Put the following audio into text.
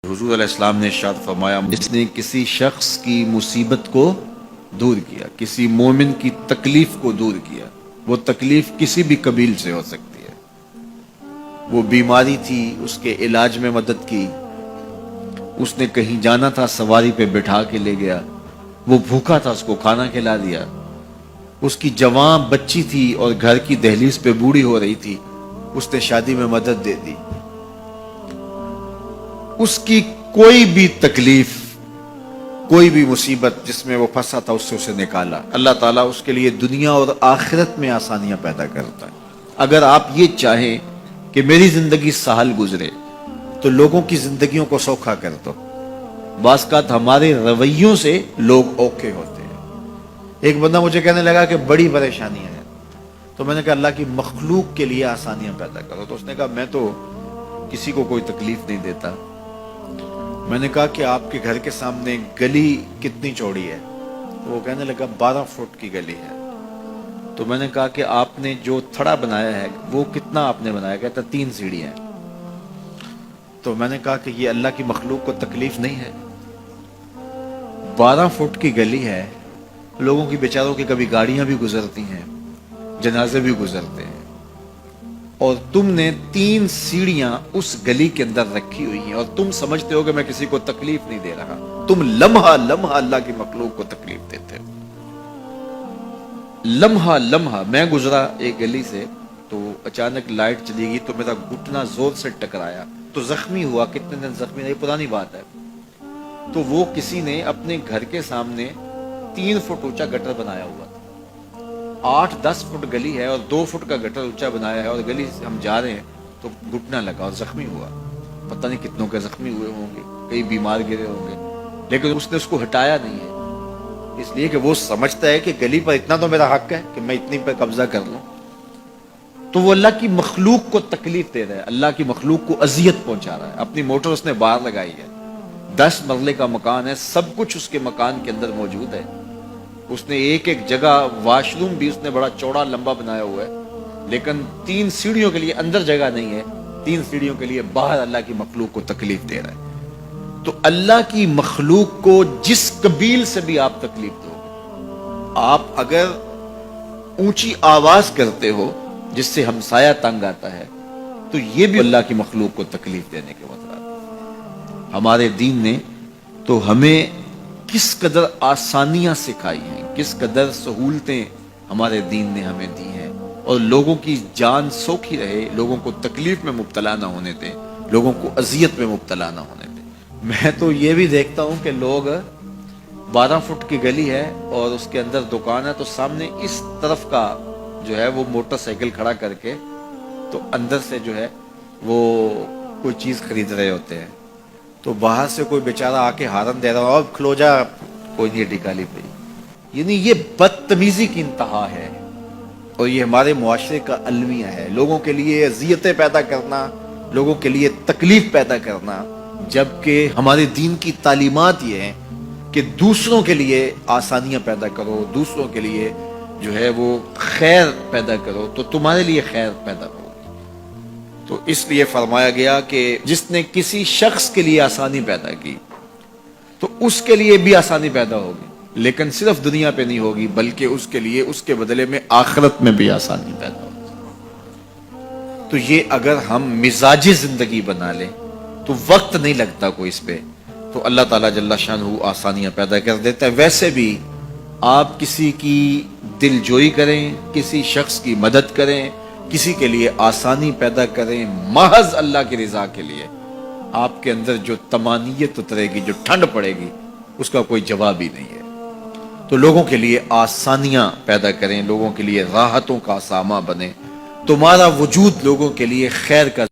حضور علیہ السلام نے ارشاد فرمایا، جس نے کسی شخص کی مصیبت کو دور کیا، کسی مومن کی تکلیف کو دور کیا، وہ تکلیف کسی بھی قبیل سے ہو سکتی ہے، وہ بیماری تھی اس کے علاج میں مدد کی، اس نے کہیں جانا تھا سواری پہ بٹھا کے لے گیا، وہ بھوکا تھا اس کو کھانا کھلا دیا، اس کی جوان بچی تھی اور گھر کی دہلیز پہ بوڑھی ہو رہی تھی، اس نے شادی میں مدد دے دی، اس کی کوئی بھی تکلیف، کوئی بھی مصیبت جس میں وہ پھنسا تھا اس سے اسے نکالا۔ اللہ تعالیٰ اس کے لیے دنیا اور آخرت میں آسانیاں پیدا کرتا ہے۔ اگر آپ یہ چاہیں کہ میری زندگی سہل گزرے تو لوگوں کی زندگیوں کو سوکھا کر دو۔ بعض اوقات ہمارے رویوں سے لوگ اوکھے ہوتے ہیں۔ ایک بندہ مجھے کہنے لگا کہ بڑی پریشانیاں ہیں، تو میں نے کہا اللہ کی مخلوق کے لیے آسانیاں پیدا کرو۔ تو اس نے کہا میں تو کسی کو کوئی تکلیف نہیں دیتا۔ میں نے کہا کہ آپ کے گھر کے سامنے گلی کتنی چوڑی ہے؟ تو وہ کہنے لگا 12 فٹ کی گلی ہے۔ تو میں نے کہا کہ آپ نے جو تھڑا بنایا ہے وہ کتنا آپ نے بنایا؟ کہتا 3 سیڑھیاں ہیں۔ تو میں نے کہا کہ یہ اللہ کی مخلوق کو تکلیف نہیں ہے؟ 12 فٹ کی گلی ہے، لوگوں کی بیچاروں کی کبھی گاڑیاں بھی گزرتی ہیں، جنازے بھی گزرتے ہیں، اور تم نے 3 سیڑھیاں اس گلی کے اندر رکھی ہوئی ہیں، اور تم سمجھتے ہو کہ میں کسی کو تکلیف نہیں دے رہا۔ تم لمحہ لمحہ اللہ کی مخلوق کو تکلیف دیتے ہو۔ لمحہ لمحہ میں گزرا ایک گلی سے تو اچانک لائٹ چلی گئی تو میرا گھٹنا زور سے ٹکرایا تو زخمی ہوا۔ کتنے دن زخمی نہیں، پرانی بات ہے۔ تو وہ کسی نے اپنے گھر کے سامنے 3 فٹ اونچا گٹر بنایا ہوا تھا۔ 8-10 فٹ گلی ہے اور 2 فٹ کا گٹر اونچا بنایا ہے، اور گلی سے ہم جا رہے ہیں تو گھٹنا لگا اور زخمی ہوا۔ پتہ نہیں کتنوں کے زخمی ہوئے ہوں گے، کئی بیمار گرے ہوں گے، لیکن اس نے اس کو ہٹایا نہیں ہے، اس لیے کہ وہ سمجھتا ہے کہ گلی پر اتنا تو میرا حق ہے کہ میں اتنی پہ قبضہ کر لوں۔ تو وہ اللہ کی مخلوق کو تکلیف دے رہا ہے، اللہ کی مخلوق کو اذیت پہنچا رہا ہے۔ اپنی موٹر اس نے باہر لگائی ہے، 10 مرلے کا مکان ہے، سب کچھ اس کے مکان کے اندر موجود ہے۔ اس نے ایک جگہ واش روم بھی اس نے بڑا چوڑا لمبا بنایا ہوا ہے، لیکن 3 سیڑھیوں کے لیے اندر جگہ نہیں ہے، 3 سیڑھیوں کے لیے باہر اللہ کی مخلوق کو تکلیف دے رہا ہے۔ تو اللہ کی مخلوق کو جس قبیل سے بھی آپ تکلیف دو، آپ اگر اونچی آواز کرتے ہو جس سے ہمسایہ تنگ آتا ہے تو یہ بھی اللہ کی مخلوق کو تکلیف دینے کے مطلب۔ ہمارے دین نے تو ہمیں کس قدر آسانیاں سکھائی ہیں، کس قدر سہولتیں ہمارے دین نے ہمیں دی ہیں، اور لوگوں کی جان سوکھی رہے، لوگوں کو تکلیف میں مبتلا نہ ہونے دیں، لوگوں کو اذیت میں مبتلا نہ ہونے دیں۔ میں تو یہ بھی دیکھتا ہوں کہ لوگ 12 فٹ کی گلی ہے اور اس کے اندر دکان ہے، تو سامنے اس طرف کا جو ہے وہ موٹر سائیکل کھڑا کر کے تو اندر سے جو ہے وہ کوئی چیز خرید رہے ہوتے ہیں، تو باہر سے کوئی بیچارہ آ کے ہارن دے رہا ہو، اب کھلو جا، کوئی نہیں ٹکالی پہ۔ یعنی یہ بدتمیزی کی انتہا ہے، اور یہ ہمارے معاشرے کا المیہ ہے، لوگوں کے لیے اذیتیں پیدا کرنا، لوگوں کے لیے تکلیف پیدا کرنا، جبکہ ہمارے دین کی تعلیمات یہ ہیں کہ دوسروں کے لیے آسانیاں پیدا کرو، دوسروں کے لیے جو ہے وہ خیر پیدا کرو تو تمہارے لیے خیر پیدا ہوگی۔ تو اس لیے فرمایا گیا کہ جس نے کسی شخص کے لیے آسانی پیدا کی تو اس کے لیے بھی آسانی پیدا ہوگی، لیکن صرف دنیا پہ نہیں ہوگی بلکہ اس کے لیے اس کے بدلے میں آخرت میں بھی آسانی پیدا ہوگی۔ تو یہ اگر ہم مزاجی زندگی بنا لیں تو وقت نہیں لگتا کوئی اس پہ، تو اللہ تعالیٰ جل شانہ آسانیاں پیدا کر دیتا ہے۔ ویسے بھی آپ کسی کی دل جوئی کریں، کسی شخص کی مدد کریں، کسی کے لیے آسانی پیدا کریں محض اللہ کی رضا کے لیے، آپ کے اندر جو طمانینت اترے گی، جو ٹھنڈ پڑے گی، اس کا کوئی جواب ہی نہیں ہے۔ تو لوگوں کے لیے آسانیاں پیدا کریں، لوگوں کے لیے راحتوں کا سامان بنیں، تمہارا وجود لوگوں کے لیے خیر کا